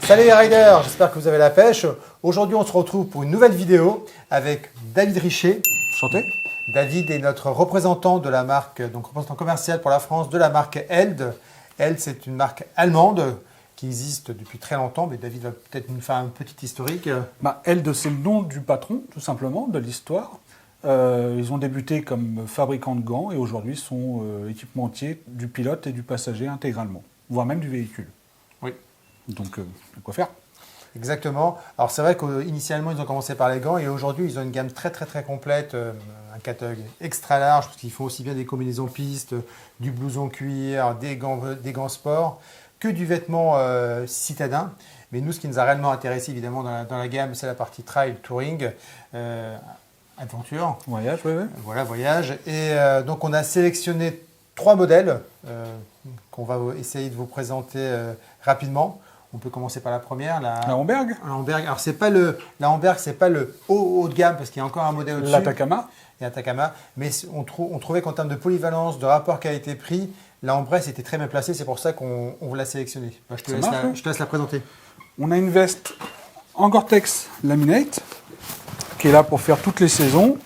Salut les riders, j'espère que vous avez la pêche. Aujourd'hui, on se retrouve pour une nouvelle vidéo avec David Richer. Enchanté. David est notre représentant de la marque, donc représentant commercial pour la France de la marque Eld. Eld, c'est une marque allemande qui existe depuis très longtemps, mais David va peut-être nous faire un petit historique. Eld, c'est le nom du patron, tout simplement, de l'histoire. Ils ont débuté comme fabricants de gants et aujourd'hui sont équipementiers du pilote et du passager intégralement, voire même du véhicule. Oui. Donc, il y a quoi faire. Exactement. Alors c'est vrai qu'initialement ils ont commencé par les gants et aujourd'hui ils ont une gamme très complète, un catalogue extra large parce qu'ils font aussi bien des combinaisons pistes, du blouson cuir, des gants sport, que du vêtement citadin. Mais nous ce qui nous a réellement intéressé évidemment dans la gamme c'est la partie trail, touring, aventure. Voyage, oui. Voilà, voyage. Et donc on a sélectionné 3 modèles qu'on va essayer de vous présenter rapidement. On peut commencer par la première, la Homberg. Homberg. Alors la Homberg, c'est pas le haut de gamme parce qu'il y a encore un modèle au-dessus. La Takama. Il y a Takama, mais on trouvait qu'en termes de polyvalence, de rapport qualité-prix, la Homberg était très bien placée. C'est pour ça qu'on vous l'a sélectionnée. Je te laisse la présenter. On a une veste en Gore-Tex Laminate qui est là pour faire toutes les saisons.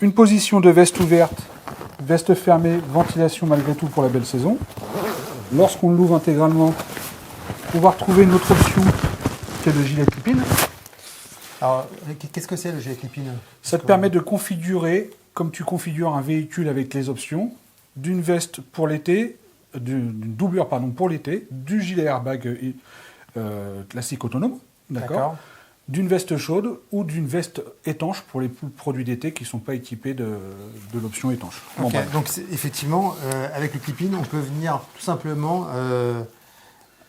Une position de veste ouverte, veste fermée, ventilation malgré tout pour la belle saison. Lorsqu'on l'ouvre intégralement, pouvoir trouver une autre option qui est le gilet clip-in. Alors, qu'est-ce que c'est le gilet clip-in? Ça te permet de configurer, comme tu configures un véhicule avec les options, d'une veste pour l'été, d'une doublure pour l'été, du gilet airbag classique autonome, d'accord, d'une veste chaude ou d'une veste étanche pour les produits d'été qui ne sont pas équipés de l'option étanche. Okay. Donc effectivement, avec le clip-in, on peut venir tout simplement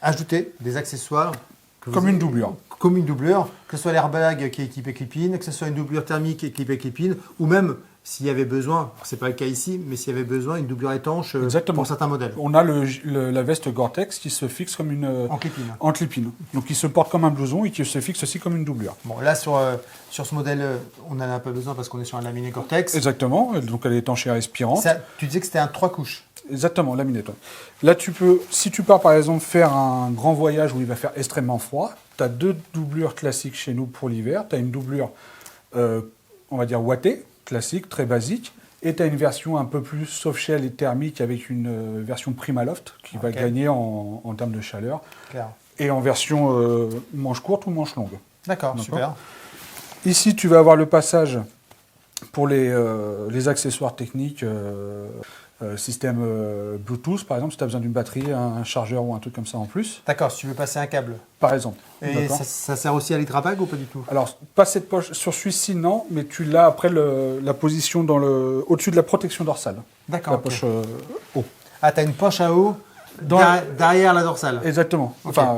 ajouter des accessoires. Comme une doublure. Comme une doublure, que ce soit l'airbag qui est équipé clip-in, que ce soit une doublure thermique équipée clip-in, ou même s'il y avait besoin, ce n'est pas le cas ici, mais s'il y avait besoin, une doublure étanche pour certains modèles. On a la veste Gore-Tex qui se fixe comme une... En clip-in. Donc qui se porte comme un blouson et qui se fixe aussi comme une doublure. Bon, là sur ce modèle, on n'en a pas besoin parce qu'on est sur un laminé Gore-Tex. Exactement, donc elle est étanche et respirante. Ça, tu disais que c'était un 3 couches. Exactement, laminé. Là, si tu pars par exemple faire un grand voyage où il va faire extrêmement froid, tu as 2 doublures classiques chez nous pour l'hiver. Tu as une doublure, on va dire, ouatée, classique, très basique. Et tu as une version un peu plus soft shell et thermique avec une version Primaloft qui va gagner en termes de chaleur. Claire. Et en version manche courte ou manche longue. D'accord, super. Ici, tu vas avoir le passage pour les accessoires techniques. Système Bluetooth, par exemple, si tu as besoin d'une batterie, un chargeur ou un truc comme ça en plus. D'accord, si tu veux passer un câble. Par exemple. Et ça sert aussi à l'hydrabag ou pas du tout? Alors, pas cette poche, sur celui-ci, non, mais tu l'as après la position au-dessus de la protection dorsale. D'accord. La poche haut. Ah, tu as une poche à eau derrière la dorsale. Exactement. Enfin,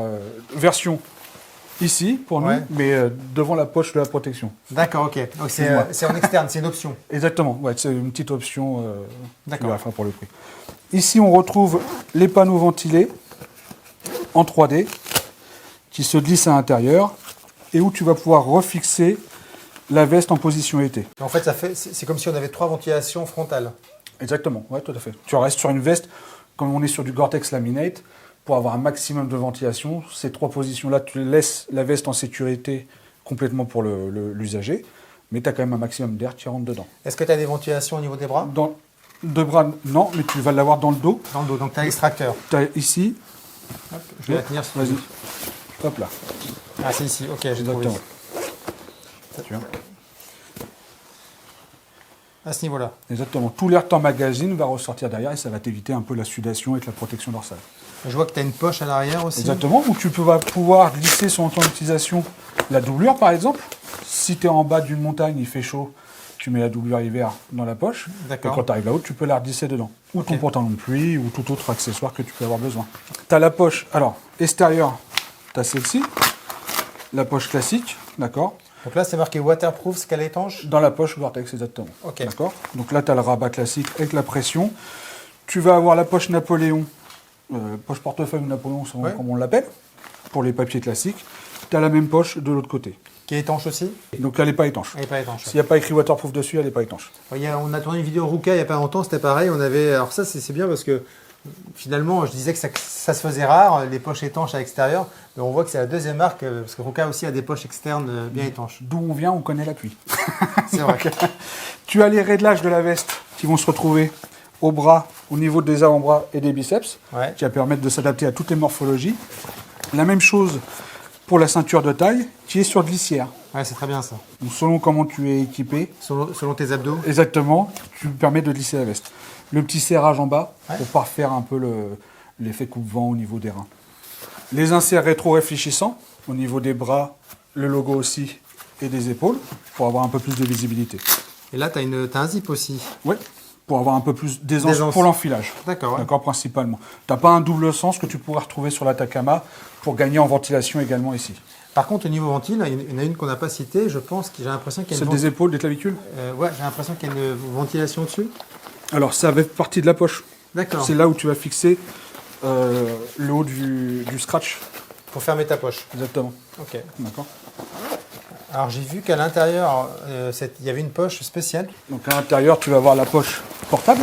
version ici, pour nous, mais devant la poche de la protection. D'accord, ok. Donc c'est en externe, c'est une option. Exactement, ouais, c'est une petite option pour le prix. Ici, on retrouve les panneaux ventilés en 3D qui se glissent à l'intérieur et où tu vas pouvoir refixer la veste en position été. En fait, c'est comme si on avait 3 ventilations frontales. Exactement, ouais, tout à fait. Tu restes sur une veste, comme on est sur du Gore-Tex Laminate, pour avoir un maximum de ventilation. Ces 3 positions-là, tu laisses la veste en sécurité complètement pour l'usager, mais tu as quand même un maximum d'air qui rentre dedans. Est-ce que tu as des ventilations au niveau des bras? Deux bras, non, mais tu vas l'avoir dans le dos. Dans le dos, donc tu as l'extracteur. Tu as ici. Hop, je vais la tenir. Vas-y. Hop là. Ah, c'est ici, ok, j'ai trouvé. Tu vois. À ce niveau-là. Exactement. Tout l'air de ton magazine va ressortir derrière et ça va t'éviter un peu la sudation avec la protection dorsale. Je vois que tu as une poche à l'arrière aussi. Exactement, où tu vas pouvoir glisser sur ton utilisation la doublure par exemple. Si tu es en bas d'une montagne, il fait chaud, tu mets la doublure hiver dans la poche. D'accord. Et quand tu arrives là-haut, tu peux la glisser dedans. Ou ton pantalon de pluie ou tout autre accessoire que tu peux avoir besoin. Tu as la poche, alors extérieure, tu as celle-ci, la poche classique, d'accord. Donc là, c'est marqué waterproof, scale étanche. Dans la poche Gore-Tex, exactement. Ok. D'accord. Donc là, tu as le rabat classique avec la pression. Tu vas avoir la poche Napoléon, poche portefeuille Napoléon, comme on l'appelle, pour les papiers classiques. Tu as la même poche de l'autre côté. Qui est étanche aussi? Donc elle n'est pas étanche. Elle n'est pas étanche. S'il n'y a pas écrit waterproof dessus, elle n'est pas étanche. On a tourné une vidéo Ruka il n'y a pas longtemps, c'était pareil. Alors ça, c'est bien parce que Finalement, je disais que ça se faisait rare, les poches étanches à l'extérieur, mais on voit que c'est la deuxième marque, parce que Roca aussi a des poches externes bien étanches. D'où on vient, on connaît l'appui. C'est vrai. Tu as les réglages de la veste qui vont se retrouver au bras, au niveau des avant-bras et des biceps, Ouais. qui va permettre de s'adapter à toutes les morphologies. La même chose pour la ceinture de taille, qui est sur glissière. Ouais, c'est très bien ça. Donc, selon comment tu es équipé, Selon tes abdos. exactement, tu permets de glisser la veste. Le petit serrage en bas, Ouais. pour parfaire un peu l'effet coupe-vent au niveau des reins. Les inserts rétro-réfléchissants, au niveau des bras, le logo aussi, et des épaules, pour avoir un peu plus de visibilité. Et là, tu as un zip aussi. Oui, pour avoir un peu plus d'aisance D'aisance. pour l'enfilage. D'accord, ouais. D'accord, principalement. Tu n'as pas un double sens que tu pourrais retrouver sur la Takama pour gagner en ventilation également ici. Par contre, au niveau ventile, il y en a une qu'on n'a pas citée, je pense, j'ai l'impression qu'il y a Celle une, des épaules, des clavicules. ouais, j'ai l'impression qu'il y a une ventilation dessus. Alors, ça fait partie de la poche. D'accord. C'est là où tu vas fixer le haut du scratch. Pour fermer ta poche. Exactement. Ok. D'accord. Alors j'ai vu qu'à l'intérieur, il y avait une poche spéciale. Donc, à l'intérieur, tu vas avoir la poche portable,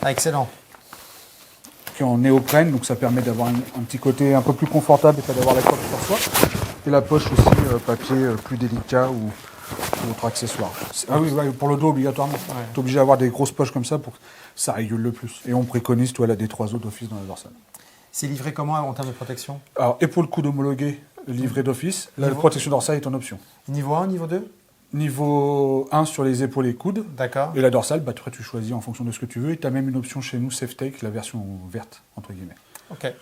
Ah, excellent. qui est en néoprène. Donc, ça permet d'avoir un petit côté un peu plus confortable et pas d'avoir la coque sur soi. Et la poche aussi, papier plus délicat ou autre accessoire. Ah oui, ouais, pour le dos, obligatoirement. Ouais. Tu es obligé d'avoir des grosses poches comme ça pour que ça régule le plus. Et on préconise, toi, la D3O d'office dans la dorsale. C'est livré comment en termes de protection? Alors, épaule coude homologué, livré d'office. La Niveau- protection dorsale est en option. Niveau 1, niveau 2? Niveau 1 sur les épaules et coudes. D'accord. Et la dorsale, bah, tu choisis en fonction de ce que tu veux. Et tu as même une option chez nous, SafeTake, la version verte, entre guillemets. Ok.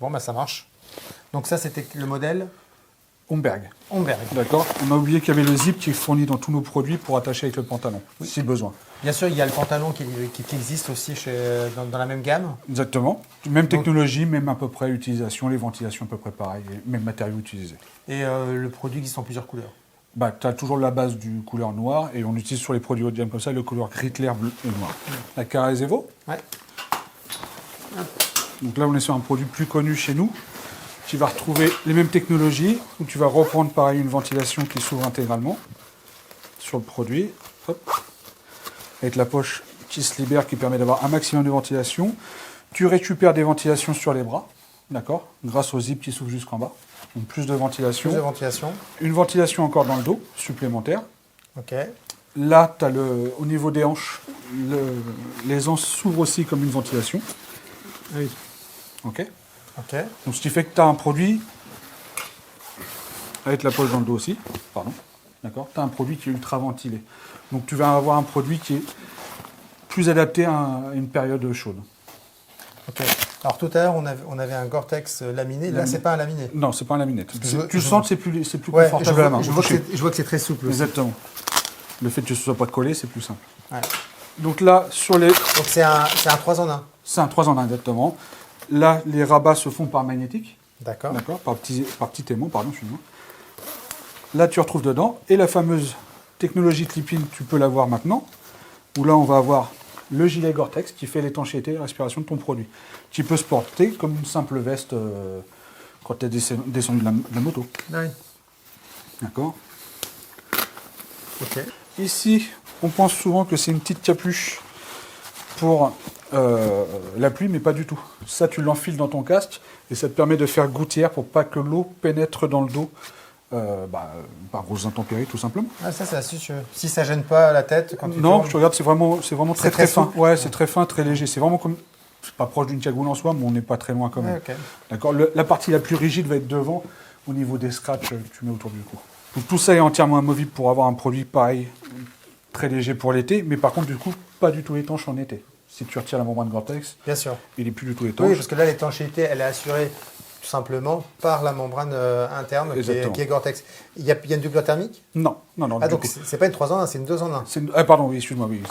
Bon, bah ça marche. Donc ça, c'était le modèle Homberg. Homberg. D'accord. On a oublié qu'il y avait le zip qui est fourni dans tous nos produits pour attacher avec le pantalon, si besoin. Bien sûr, il y a le pantalon qui existe aussi dans la même gamme. Exactement. Même technologie, même à peu près utilisation, les ventilations à peu près pareil, et même matériaux utilisés. Et le produit existe en plusieurs couleurs. Bah, tu as toujours la base du couleur noir et on utilise sur les produits haut de gamme comme ça le couleur gris clair, bleu et noir. La Carrez Evo. Ouais. Donc là, on est sur un produit plus connu chez nous. Tu vas retrouver les mêmes technologies où tu vas reprendre pareil une ventilation qui s'ouvre intégralement sur le produit. Hop. Avec la poche qui se libère qui permet d'avoir un maximum de ventilation. Tu récupères des ventilations sur les bras, d'accord, grâce au zip qui s'ouvre jusqu'en bas. Donc plus de ventilation. Plus de ventilation. Une ventilation encore dans le dos, supplémentaire. Ok. Là, tu as au niveau des hanches, les anses s'ouvrent aussi comme une ventilation. Ah oui. Ok. Ok. Donc, ce qui fait que tu as un produit, avec la poche dans le dos aussi, pardon, d'accord, tu as un produit qui est ultra ventilé. Donc, tu vas avoir un produit qui est plus adapté à une période chaude. Ok. Alors tout à l'heure, on avait un Gore-Tex laminé. Là, c'est pas un laminé. Non, c'est pas un laminette. que Tu le sens que c'est plus Ouais, confortable à la main. je vois que c'est très souple aussi. Exactement. Le fait que ce ne soit pas collé, c'est plus simple. Ouais. Donc là, sur les... Donc c'est un 3 en 1. C'est un 3 en 1 exactement. Là, les rabats se font par magnétique. D'accord. D'accord, par petit aimant, pardon, excuse-moi. Là, tu retrouves dedans. Et la fameuse technologie Clip-In, tu peux l'avoir maintenant. Où là, on va avoir le gilet Gore-Tex qui fait l'étanchéité et la respiration de ton produit. Qui peut se porter comme une simple veste quand tu es descendu de la moto. Ah oui. D'accord. Ok. Ici, on pense souvent que c'est une petite capuche pour la pluie, mais pas du tout. Ça, tu l'enfiles dans ton casque et ça te permet de faire gouttière pour pas que l'eau pénètre dans le dos par grosses intempéries, tout simplement. Ah, ça, c'est astucieux. Si ça gêne pas la tête quand tu Non, tournes. tu regardes, c'est vraiment très très fin. souple. Ouais, c'est très fin, très léger. C'est vraiment comme, c'est pas proche d'une cagoule en soi, mais on n'est pas très loin quand même. Ouais, ok. D'accord. La partie la plus rigide va être devant. Au niveau des scratchs, tu mets autour du cou. Donc tout ça est entièrement amovible pour avoir un produit pareil, très léger pour l'été, mais par contre, du coup, pas du tout étanche en été. Si tu retires la membrane Gore-Tex, Bien sûr. il est plus du tout étanche. Oui, parce que là, l'étanchéité, elle est assurée tout simplement par la membrane interne Exactement. qui est Gore-Tex. Il y a une double thermique? Non. Ah, du donc coup. c'est pas une 3 en 1, c'est une 2 en 1. Pardon, oui, excuse-moi. Oui.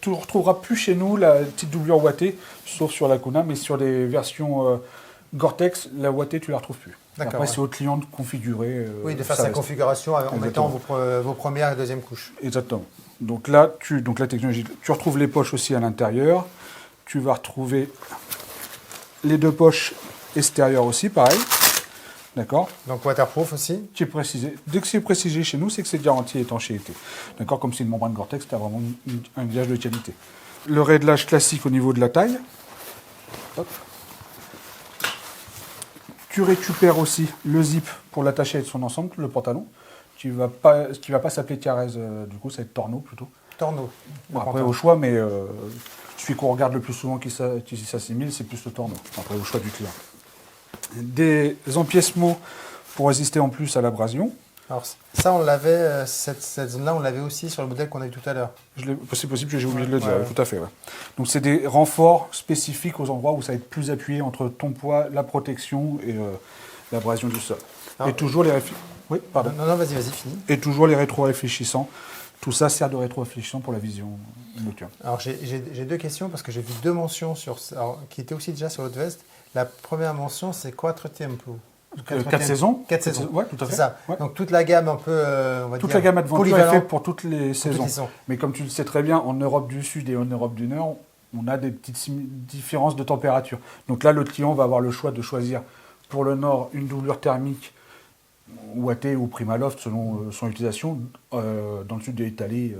Tu ne retrouveras plus chez nous la petite doublure ouatée, sauf sur la Kona, mais sur les versions Gore-Tex, la ouatée, tu la retrouves plus. D'accord, Après, ouais. c'est au client de configurer. Oui, de faire ça sa reste. configuration en mettant Exactement. vos première et deuxième couches. Exactement. Donc là, la technologie, tu retrouves les poches aussi à l'intérieur. Tu vas retrouver les deux poches extérieures aussi, pareil. D'accord. Donc waterproof aussi. Qui est précisé. Dès que c'est précisé chez nous, c'est que c'est garanti étanchéité. D'accord. Comme c'est une membrane Gore-Tex, tu as vraiment un gage de qualité. Le réglage classique au niveau de la taille. Hop. Tu récupères aussi le zip pour l'attacher avec son ensemble, le pantalon, qui va pas s'appeler Tiarez, du coup, ça va être Torno plutôt. Torno. Bon, après, au choix, mais celui qu'on regarde le plus souvent qui s'assimile, c'est plus le Torno. Après, au choix du client. Des empiècements pour résister en plus à l'abrasion. Alors ça, on l'avait, cette zone-là, on l'avait aussi sur le modèle qu'on a vu tout à l'heure. C'est possible que j'ai oublié de le dire, Ouais. tout à fait. Ouais. Donc c'est des renforts spécifiques aux endroits où ça va être plus appuyé entre ton poids, la protection et l'abrasion du sol. Alors, et toujours les Oui, pardon. Non, vas-y, fini. Et toujours les rétro-réfléchissants. Tout ça sert de rétro-réfléchissant pour la vision nocturne. Alors j'ai deux questions parce que j'ai vu deux mentions qui étaient aussi déjà sur votre veste. La première mention, c'est Quattro Tempo. 4 saisons. 4 saisons. Oui, tout à fait. C'est ça. Ouais. Donc toute la gamme un peu, on va Toute dire, la gamme Adventure est polyvalente. faite pour toutes les toutes les saisons. saisons. Mais comme tu le sais très bien, en Europe du Sud et en Europe du Nord, on a des petites différences de température. Donc là, le client va avoir le choix de choisir pour le Nord une doublure thermique ouattée ou Primaloft selon son utilisation. Dans le sud de l'Italie,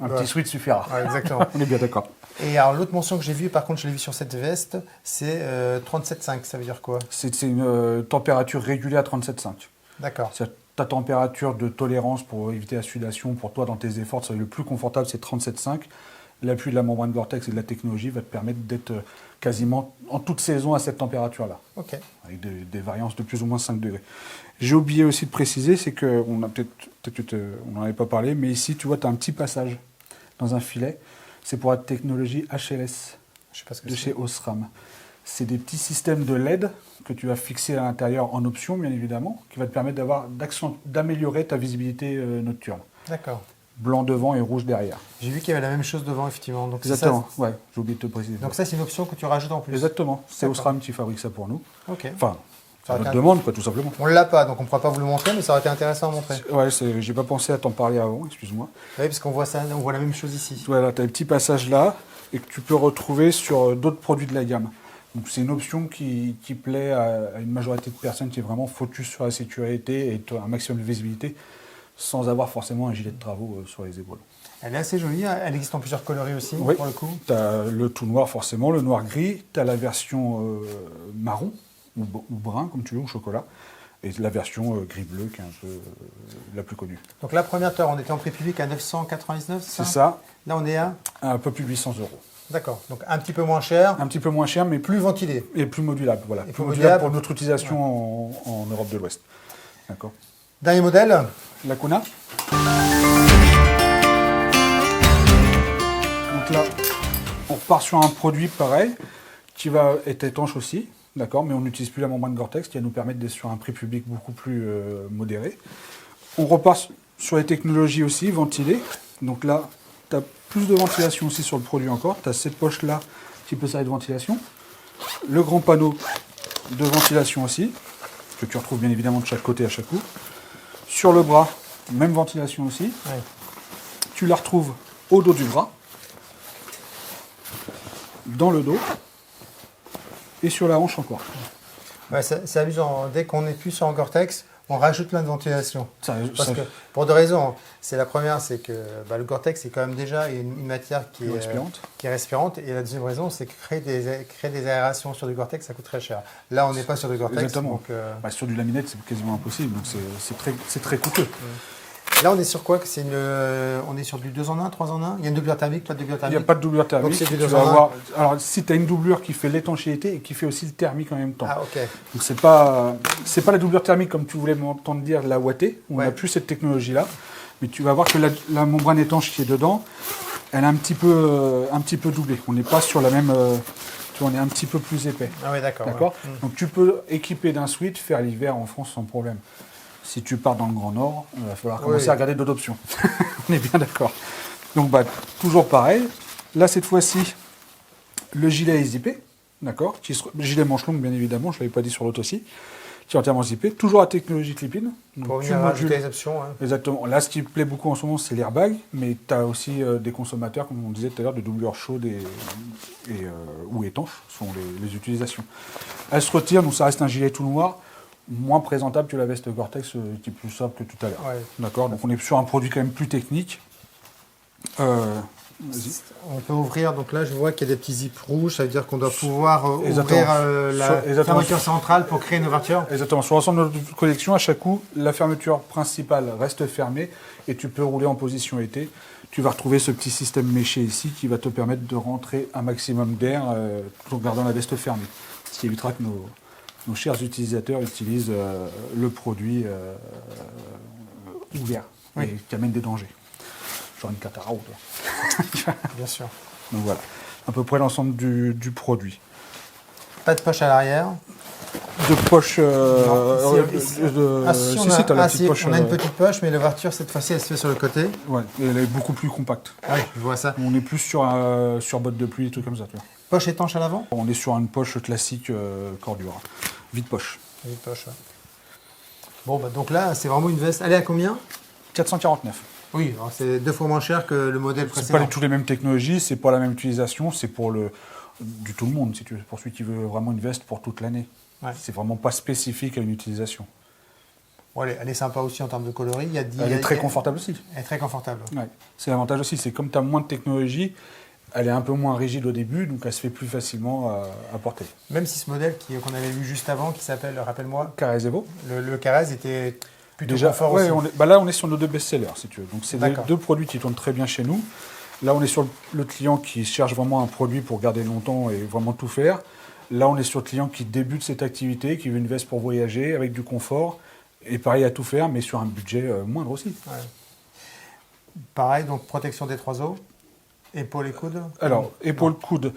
un petit sweat suffira. Ouais, exactement. On est bien d'accord. Et alors l'autre mention que j'ai vue, par contre, je l'ai vue sur cette veste, c'est 37,5. Ça veut dire quoi? C'est une température régulée à 37,5. D'accord. C'est ta température de tolérance pour éviter la sudation, pour toi dans tes efforts, le plus confortable, c'est 37,5. L'appui de la membrane Gore-Tex et de la technologie va te permettre d'être quasiment en toute saison à cette température-là, Ok. avec des variances de plus ou moins 5 degrés. J'ai oublié aussi de préciser, c'est qu'on a on n'en avait pas parlé, mais ici, tu vois, tu as un petit passage dans un filet. C'est pour la technologie HLS Je sais pas ce que de c'est. chez Osram. C'est des petits systèmes de LED que tu vas fixer à l'intérieur en option, bien évidemment, qui va te permettre d'améliorer ta visibilité nocturne. D'accord. Blanc devant et rouge derrière. J'ai vu qu'il y avait la même chose devant, effectivement. Donc, c'est Exactement, ça. ouais, j'ai oublié de te préciser. Donc ça, c'est une option que tu rajoutes en plus. Exactement, c'est D'accord. Osram qui fabrique ça pour nous. Ok. Enfin, Ça à aurait notre été demande, quoi, tout simplement. On l'a pas, donc on ne pourra pas vous le montrer, mais ça aurait été intéressant à montrer. Ouais, j'ai pas pensé à t'en parler avant, excuse-moi. Oui, parce qu'on voit ça, on voit la même chose ici. Voilà, tu as les petits passages là, et que tu peux retrouver sur d'autres produits de la gamme. Donc c'est une option qui plaît à une majorité de personnes qui est vraiment focus sur la sécurité et un maximum de visibilité, sans avoir forcément un gilet de travaux sur les épaules. Elle est assez jolie, hein. Elle existe en plusieurs coloris aussi, Oui. pour le coup. Tu as le tout noir forcément, le noir gris, tu as la version marron, ou brun comme tu veux, ou chocolat, et la version gris-bleu qui est un peu la plus connue. Donc la première heure, on était en prix public à 999, C'est ça, Là, on est à... un peu plus de 800 €. D'accord, donc un petit peu moins cher, Un petit peu moins cher, mais plus ventilé. et plus modulable. Voilà. Et Plus plus modulable modulable. pour notre utilisation en Europe de l'Ouest. D'accord. Dernier modèle, La Kuna. Donc là, on repart sur un produit pareil, qui va être étanche aussi, d'accord, mais on n'utilise plus la membrane Gore-Tex, qui va nous permettre d'être sur un prix public beaucoup plus modéré. On repart sur les technologies aussi, ventilées. Donc là, tu as plus de ventilation aussi sur le produit encore. Tu as cette poche-là qui peut servir de ventilation. Le grand panneau de ventilation aussi, que tu retrouves bien évidemment de chaque côté à chaque coup. Sur le bras, même ventilation aussi. ouais. Tu la retrouves au dos du bras, dans le dos, et sur la hanche encore. Ouais, c'est amusant. Dès qu'on est plus sur un Gore-Tex, on rajoute plein de ventilation. Parce Ça- que, pour deux raisons. C'est la première, c'est que le Gore-Tex, c'est quand même déjà une matière qui est respirante. qui est respirante. Et la deuxième raison, c'est que créer des aérations sur du Gore-Tex, ça coûte très cher. Là, on n'est pas sur du Gore-Tex. Exactement. Donc, Sur du laminate, c'est quasiment impossible, donc c'est très coûteux. là, on est sur quoi? On est sur du 2 en 1, 3 en 1? Il y a une doublure thermique, pas de doublure Il n'y thermique? a pas de doublure thermique. Donc, c'est du tu 2 vas en 1. avoir, alors, si tu as une doublure qui fait l'étanchéité et qui fait aussi le thermique en même temps. Ah, ok. Donc c'est pas la doublure thermique comme tu voulais m'entendre dire, la ouattée. On Ouais. n'a plus cette technologie-là. Mais tu vas voir que la membrane étanche qui est dedans, elle est un petit peu doublée. On n'est pas sur la même... tu vois, on est un petit peu plus épais. Ah oui, d'accord. D'accord. Ouais. Donc tu peux équiper d'un sweat, faire l'hiver en France sans problème. Si tu pars dans le Grand Nord, il va falloir commencer Oui. à regarder d'autres options. On est bien d'accord. Donc toujours pareil. Là, cette fois-ci, le gilet est zippé. D'accord. Gilet manche longue, bien évidemment, je ne l'avais pas dit sur l'autre aussi. Qui est entièrement zippé. Toujours à technologie clip-in. Donc, Pour tu venir rajouter modules- les options. Hein. Exactement. Là, ce qui plaît beaucoup en ce moment, c'est l'airbag, mais tu as aussi des consommateurs, comme on disait tout à l'heure, de doublure chaude ou étanche, sont les utilisations. Elle se retire, donc ça reste un gilet tout noir, moins présentable que la veste Gore-Tex, qui est plus sobre que tout à l'heure. Ouais. D'accord. Donc on est sur un produit quand même plus technique. Vas-y. On peut ouvrir, donc là je vois qu'il y a des petits zips rouges, ça veut dire qu'on doit pouvoir Exactement. ouvrir la Exactement. fermeture centrale pour créer une ouverture. Exactement. Sur l'ensemble de notre collection, à chaque coup, la fermeture principale reste fermée et tu peux rouler en position été. Tu vas retrouver ce petit système méché ici qui va te permettre de rentrer un maximum d'air tout en gardant la veste fermée. Ce qui évitera que nos chers utilisateurs utilisent le produit ouvert Oui. et qui amène des dangers. Genre une cataracte. Bien sûr. Donc voilà, à peu près l'ensemble du produit. Pas de poche à l'arrière. De poche. Ah, si, on a, t'as la ah, petite si, poche. on a une petite poche, mais l'ouverture cette fois-ci elle se fait sur le côté. Ouais, et elle est beaucoup plus compacte. Ah oui, je vois ça. On est plus sur bottes de pluie, des trucs comme ça. Tu vois. Poche étanche à l'avant. On est sur une poche classique cordure. Vide poche. Une poche. Ouais. Bon, bah, donc là, c'est vraiment une veste. Elle est à combien? 449. Oui, alors c'est 2 fois moins cher que le modèle C'est précédent. pas toutes les mêmes technologies, c'est pas la même utilisation, c'est pour du tout le monde, si tu veux, pour celui qui veut vraiment une veste pour toute l'année. Ouais. C'est vraiment pas spécifique à une utilisation. Bon, elle est sympa aussi en termes de coloris. Elle est très confortable aussi. Elle est très confortable. Ouais. C'est l'avantage aussi, c'est comme tu as moins de technologie, elle est un peu moins rigide au début, donc elle se fait plus facilement à porter. Même si ce modèle qu'on avait vu juste avant, qui s'appelle, rappelle-moi, Carrez Evo. le Carrez était plutôt Déjà, confort ouais, aussi. là on est sur nos 2 best-sellers, si tu veux. Donc c'est D'accord. 2 produits qui tournent très bien chez nous. Là on est sur le client qui cherche vraiment un produit pour garder longtemps et vraiment tout faire. Là on est sur le client qui débute cette activité, qui veut une veste pour voyager avec du confort. Et pareil à tout faire, mais sur un budget moindre aussi. Ouais. Pareil, donc protection des 3 os, épaules et coudes. Alors, épaule, coude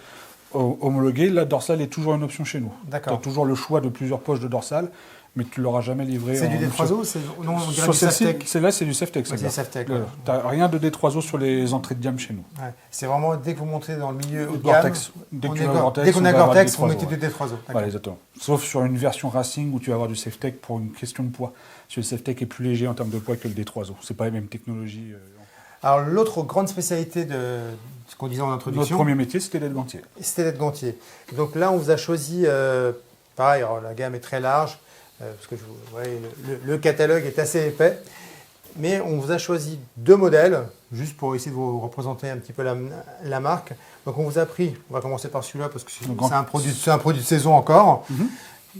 homologué, la dorsale est toujours une option chez nous. Tu as D'accord. toujours le choix de plusieurs poches de dorsale, mais tu ne l'auras jamais livré. C'est du D3O, non, on dirait du Saftec. Celle-là, c'est du Saftec. Ouais, c'est Saftec, ouais. Tu n'as rien de D3O sur les entrées de gamme chez nous. Ouais. C'est vraiment dès que vous montez dans le milieu haut de Gore-Tex. gamme, Dès on que est tu as Gore- Gore-Tex, dès qu'on on a va avoir Gore-Tex, du vous D3O, mettez ouais. du D3O. D'accord. Voilà, exactement. Sauf sur une version Racing où tu vas avoir du Saftec pour une question de poids. Parce que le Saftec est plus léger en termes de poids que le D3O. C'est pas la même technologie. Alors l'autre grande spécialité de ce qu'on disait en Notre introduction, premier métier, c'était d'être gantier. c'était d'être gantier. Donc là, on vous a choisi, pareil, alors, la gamme est très large, parce que vous voyez, le catalogue est assez épais, mais on vous a choisi 2 modèles, juste pour essayer de vous représenter un petit peu la marque. Donc on vous a pris, on va commencer par celui-là, parce que c'est un produit de saison encore,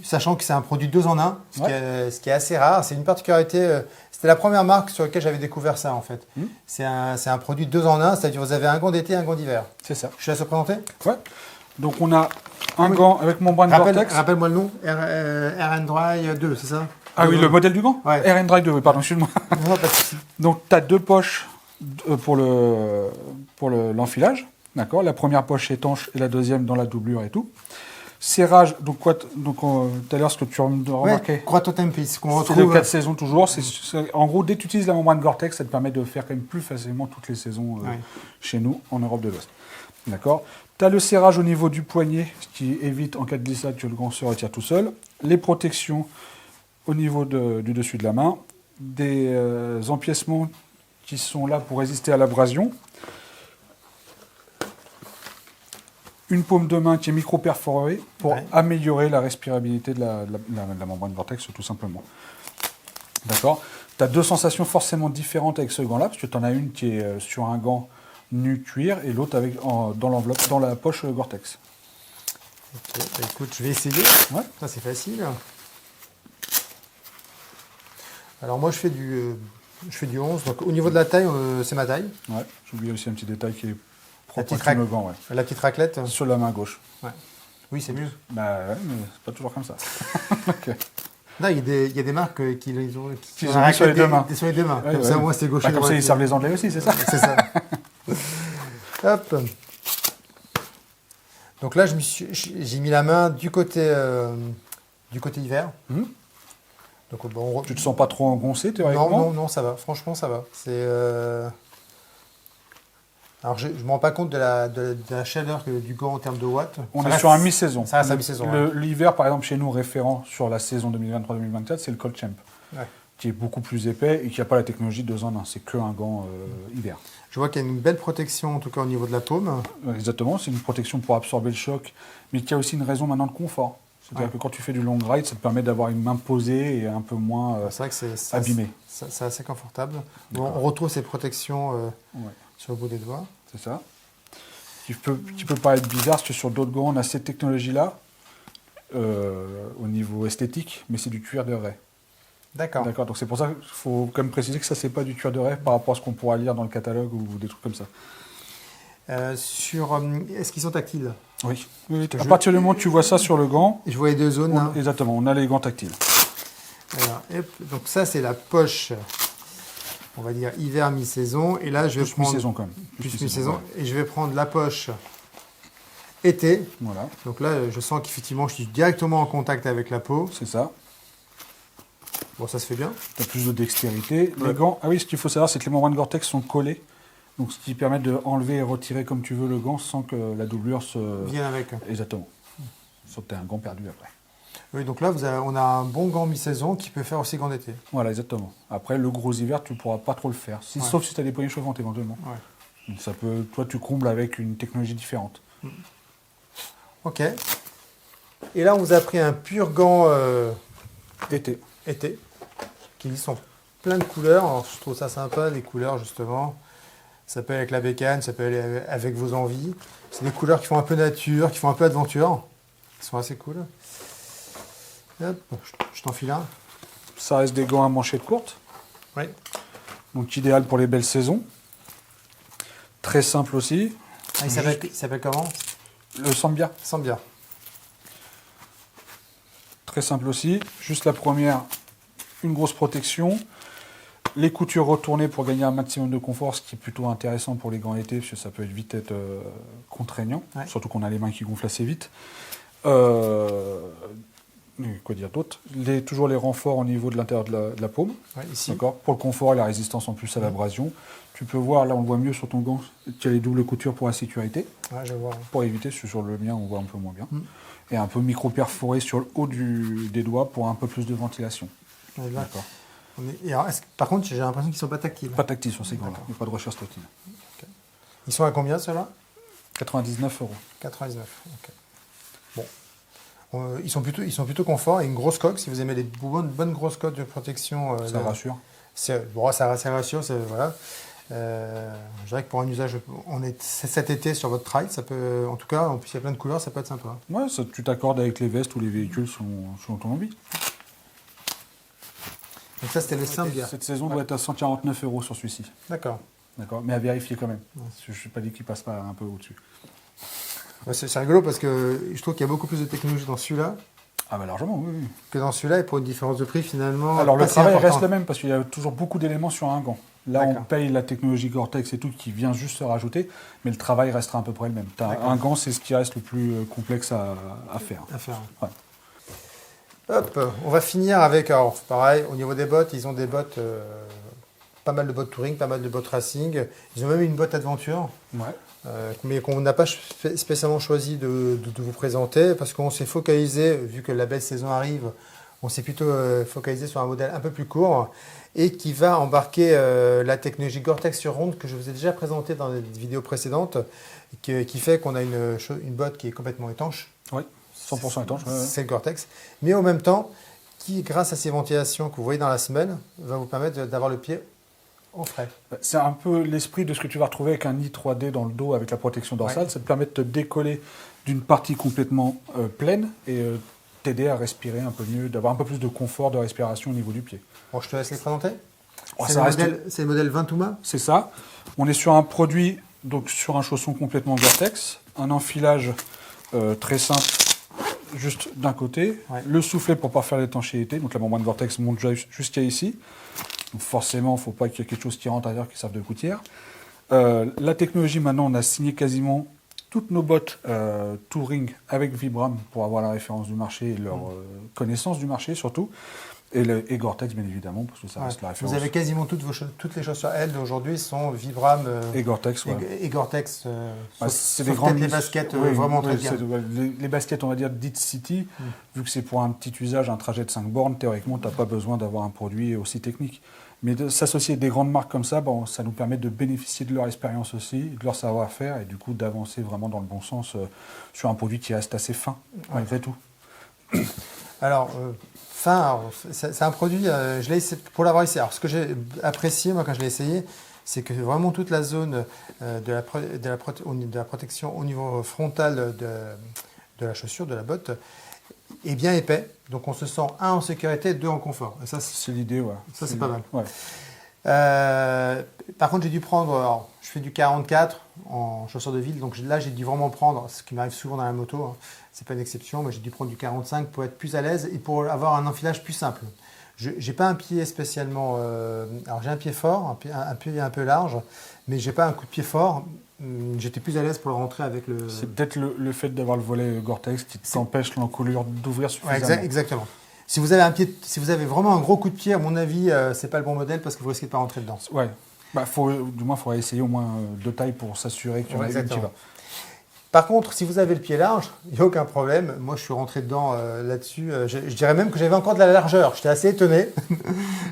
sachant que c'est un produit 2 en 1, ce qui est assez rare. C'est une particularité, c'était la première marque sur laquelle j'avais découvert ça en fait. C'est un produit 2 en 1, c'est-à-dire vous avez un gant d'été et un gant d'hiver. C'est ça. Je te laisse le présenter. Ouais. Donc on a un gant avec membrane Gore-Tex. Rappelle-moi le nom, RN Dry 2, c'est ça? Ah oui, le modèle du gant. Ouais. RN Drive 2, oui, pardon, excuse-moi. Non, pas de souci. Donc tu as 2 poches pour l'enfilage. D'accord. La première poche étanche et la deuxième dans la doublure et tout. Serrage, donc tout à l'heure ce que tu remarquais. Ouais, Quattro Tempis, qu'on C'est le retrouve. 4 saisons toujours. En gros, dès que tu utilises la membrane Gore-Tex, ça te permet de faire quand même plus facilement toutes les saisons chez nous, en Europe de l'Ouest. D'accord. Tu as le serrage au niveau du poignet, ce qui évite en cas de glissade que le gant se retire tout seul. Les protections au niveau du dessus de la main. Des empiècements qui sont là pour résister à l'abrasion. Une paume de main qui est micro-perforée pour améliorer la respirabilité de la membrane Gore-Tex, tout simplement. D'accord. Tu as 2 sensations forcément différentes avec ce gant-là, parce que tu en as une qui est sur un gant nu cuir et l'autre dans l'enveloppe, dans la poche Gore-Tex. Ok, bah écoute, je vais essayer. Ouais. Ça, c'est facile. Alors moi, je fais du 11. Donc au niveau de la taille, c'est ma taille. Ouais. J'ai oublié aussi un petit détail qui est propre petite à tout le gant. Ouais. La petite raclette. Sur la main gauche. Ouais. Oui, c'est mieux. Bah ouais, mais c'est pas toujours comme ça. Ok. Non, il y a des marques qui les ont Ils ont mis sur les 2 mains. Sur les 2 mains. Ouais, Comme ça, moi, c'est gauche et Comme droite. ça, ils servent les Anglais aussi, c'est ça? C'est ça. Hop. Donc là, j'ai mis la main du côté hiver. Donc, bon, Tu te sens pas trop engoncé, théoriquement? non, ça va. Franchement, ça va. Alors, je ne me rends pas compte de la chaleur du gant en termes de watts. On est sur un mi-saison. Ça reste un mi-saison. L'hiver, par exemple, chez nous, référent sur la saison 2023-2024, c'est le Cold Champ, qui est beaucoup plus épais et qui n'a pas la technologie 2 en 1. C'est qu'un gant hiver. Je vois qu'il y a une belle protection, en tout cas au niveau de la paume. Exactement, c'est une protection pour absorber le choc, mais qui a aussi une raison maintenant de confort. C'est-à-dire que quand tu fais du long ride, ça te permet d'avoir une main posée et un peu moins c'est vrai que c'est abîmée. C'est assez confortable. Bon, on retrouve ces protections sur le bout des doigts. C'est ça. qui peut paraître bizarre, parce que sur d'autres gants, on a cette technologie-là, au niveau esthétique, mais c'est du cuir de raie. D'accord. D'accord, donc c'est pour ça qu'il faut quand même préciser que ça, c'est pas du cuir de raie par rapport à ce qu'on pourra lire dans le catalogue ou des trucs comme ça. Est-ce qu'ils sont tactiles? Oui. À partir du moment où tu vois ça sur le gant, je vois les deux zones. Là. Exactement, on a les gants tactiles. Alors, hop, donc ça, c'est la poche, on va dire hiver mi-saison. Et là, je vais prendre... mi-saison quand même. Plus mi-saison. Ouais. Et je vais prendre la poche été. Voilà. Donc là, je sens qu'effectivement, je suis directement en contact avec la peau. C'est ça. Bon, ça se fait bien. Tu as plus de dextérité. Ouais. Les gants, ah oui, ce qu'il faut savoir, c'est que les membranes Gore-Tex sont collées. Donc, ce qui permet de enlever et retirer comme tu veux le gant sans que la doublure se... vienne avec. Exactement. Sauf que tu as un gant perdu après. Oui, donc là, on a un bon gant mi-saison qui peut faire aussi gant d'été. Voilà, exactement. Après, le gros hiver, tu ne pourras pas trop le faire. Sauf si tu as des poignées chauffantes éventuellement. Ouais. Donc, ça peut, toi, tu combles avec une technologie différente. Ok. Et là, on vous a pris un pur gant été. Qui sont plein de couleurs. Alors, je trouve ça sympa, les couleurs, justement. Ça peut aller avec la bécane, ça peut aller avec vos envies. C'est des couleurs qui font un peu nature, qui font un peu aventure. Qui sont assez cool. Hop, je t'enfile un. Ça reste des gants à manchettes courtes. Oui. Donc, idéal pour les belles saisons. Très simple aussi. Ah, il s'appelle comment? Le Sambia. Sambia. Très simple aussi. Juste la première, une grosse protection. Les coutures retournées pour gagner un maximum de confort, ce qui est plutôt intéressant pour les gants été, parce que ça peut vite être contraignant, ouais. Surtout qu'on a les mains qui gonflent assez vite. Quoi dire d'autre? Toujours les renforts au niveau de l'intérieur de la paume. Ouais, ici. D'accord. Pour le confort et la résistance en plus à l'abrasion. Tu peux voir, là on le voit mieux sur ton gant, tu as les doubles coutures pour la sécurité. Ouais, je vois. Pour éviter, parce que sur le mien on voit un peu moins bien. Et un peu micro-perforé sur le haut des doigts pour un peu plus de ventilation. Ouais, d'accord. Par contre, j'ai l'impression qu'ils ne sont pas tactiles. Pas tactiles sur ces gants-là, il n'y a pas de recherche tactile. Okay. Ils sont à combien ceux-là? 99 €. 99, ok. Bon. Ils sont plutôt confort et une grosse coque. Si vous aimez les bonnes grosses coques de protection. Ça rassure. Ça rassure, voilà. Je dirais que pour un usage, cet été sur votre trail, ça peut, en tout cas, en plus il y a plein de couleurs, ça peut être sympa. Ouais, ça, tu t'accordes avec les vestes ou les véhicules selon ton envie. Donc ça, c'était le Sambia. Cette saison doit être à 149 € sur celui-ci. D'accord. Mais à vérifier quand même. Ouais. Je ne suis pas dit qu'il passe pas un peu au-dessus. Ouais, c'est rigolo parce que je trouve qu'il y a beaucoup plus de technologie dans celui-là. Ah bah largement, oui. Que dans celui-là, et pour une différence de prix finalement. Alors le travail reste le même parce qu'il y a toujours beaucoup d'éléments sur un gant. Là, on paye la technologie Gore-Tex et tout qui vient juste se rajouter, mais le travail restera à peu près le même. Un gant, c'est ce qui reste le plus complexe à faire. Ouais. Hop, on va finir avec, alors pareil, au niveau des bottes, ils ont des bottes, pas mal de bottes touring, pas mal de bottes racing. Ils ont même une botte adventure, mais qu'on n'a pas spécialement choisi de vous présenter parce qu'on s'est focalisé, vu que la belle saison arrive, on s'est plutôt focalisé sur un modèle un peu plus court et qui va embarquer la technologie Gore-Tex sur ronde que je vous ai déjà présentée dans les vidéos précédentes, qui fait qu'on a une botte qui est complètement étanche. Oui. 100% étanche. C'est le Gore-Tex. Mais en même temps, qui, grâce à ces ventilations que vous voyez dans la semelle, va vous permettre d'avoir le pied au frais. C'est un peu l'esprit de ce que tu vas retrouver avec un nid 3D dans le dos avec la protection dorsale. Ouais. Ça te permet de te décoller d'une partie complètement pleine et t'aider à respirer un peu mieux, d'avoir un peu plus de confort de respiration au niveau du pied. Bon, je te laisse les présenter. Oh, c'est le modèle Ventuma. C'est ça. On est sur un produit, donc sur un chausson complètement Gore-Tex, un enfilage très simple. Juste d'un côté, le soufflet pour ne pas faire l'étanchéité, donc la membrane Gore-Tex monte jusqu'à ici. Donc forcément, il ne faut pas qu'il y ait quelque chose qui rentre à l'intérieur qui serve de gouttière. La technologie, maintenant, on a signé quasiment toutes nos bottes Touring avec Vibram pour avoir la référence du marché et leur connaissance du marché surtout. Et Gore-Tex, bien évidemment, parce que ça reste la référence. Vous avez quasiment toutes les chaussures L aujourd'hui sont Vibram et Gore-Tex. Et Gore-Tex, c'est des grandes les baskets vraiment très bien. Les baskets, on va dire, dites City, vu que c'est pour un petit usage, un trajet de 5 bornes, théoriquement, tu n'as pas besoin d'avoir un produit aussi technique. Mais de s'associer à des grandes marques comme ça, bon, ça nous permet de bénéficier de leur expérience aussi, de leur savoir-faire, et du coup d'avancer vraiment dans le bon sens sur un produit qui reste assez fin, malgré tout. Alors, c'est un produit, je l'ai essayé, pour l'avoir essayé. Alors, ce que j'ai apprécié, moi, quand je l'ai essayé, c'est que vraiment toute la zone de la protection au niveau frontal de la chaussure, de la botte, est bien épais. Donc on se sent, un, en sécurité, deux, en confort. Et ça, C'est l'idée, ouais. ça, c'est pas mal. Ouais. Par contre, j'ai dû prendre, alors, je fais du 44 en chaussure de ville, donc là j'ai dû vraiment prendre, ce qui m'arrive souvent dans la moto, hein, c'est pas une exception, mais j'ai dû prendre du 45 pour être plus à l'aise et pour avoir un enfilage plus simple. Je n'ai pas un pied spécialement, alors j'ai un pied fort, un pied un peu large, mais j'ai pas un coup de pied fort. J'étais plus à l'aise pour le rentrer avec le... C'est peut-être le fait d'avoir le volet Gore-Tex qui t'empêche l'encolure d'ouvrir suffisamment. Ouais, exactement. Si vous avez vraiment un gros coup de pied, à mon avis, c'est pas le bon modèle parce que vous risquez de pas rentrer dedans. Ouais. Bah, du moins, il faudra essayer au moins 2 tailles pour s'assurer qu'il y en a une qui va. Par contre, si vous avez le pied large, il n'y a aucun problème. Moi, je suis rentré dedans là-dessus. Je dirais même que j'avais encore de la largeur. J'étais assez étonné.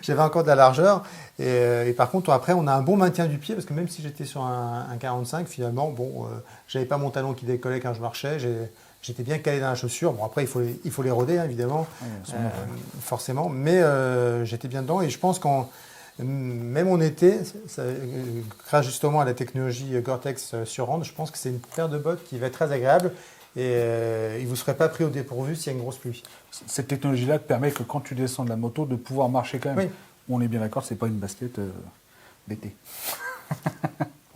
J'avais encore de la largeur. Et par contre, après, on a un bon maintien du pied parce que même si j'étais sur un 45, finalement, bon, j'avais pas mon talon qui décollait quand je marchais. J'étais bien calé dans la chaussure. Bon, après, il faut les roder, hein, évidemment, forcément. Mais j'étais bien dedans et je pense même en été, grâce justement à la technologie Gore-Tex Surround, je pense que c'est une paire de bottes qui va être très agréable et il ne vous serait pas pris au dépourvu s'il y a une grosse pluie. Cette technologie-là te permet que quand tu descends de la moto, de pouvoir marcher quand même. Oui. On est bien d'accord, c'est pas une basket d'été.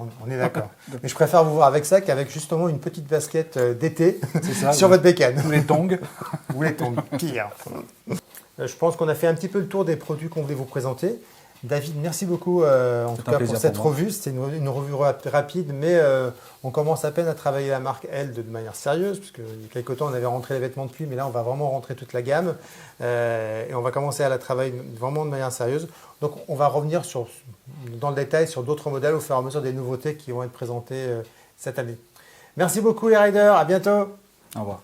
On est d'accord. Mais je préfère vous voir avec ça qu'avec justement une petite basket d'été ça, sur votre bécane. Ou les tongs. Ou les tongs, pire. Je pense qu'on a fait un petit peu le tour des produits qu'on voulait vous présenter. David, merci beaucoup en tout cas pour cette revue. C'était une revue rapide, mais on commence à peine à travailler la marque Elle de manière sérieuse, puisque il y a quelques temps on avait rentré les vêtements de pluie, mais là on va vraiment rentrer toute la gamme et on va commencer à la travailler vraiment de manière sérieuse. Donc on va revenir dans le détail sur d'autres modèles au fur et à mesure des nouveautés qui vont être présentées cette année. Merci beaucoup les riders, à bientôt. Au revoir.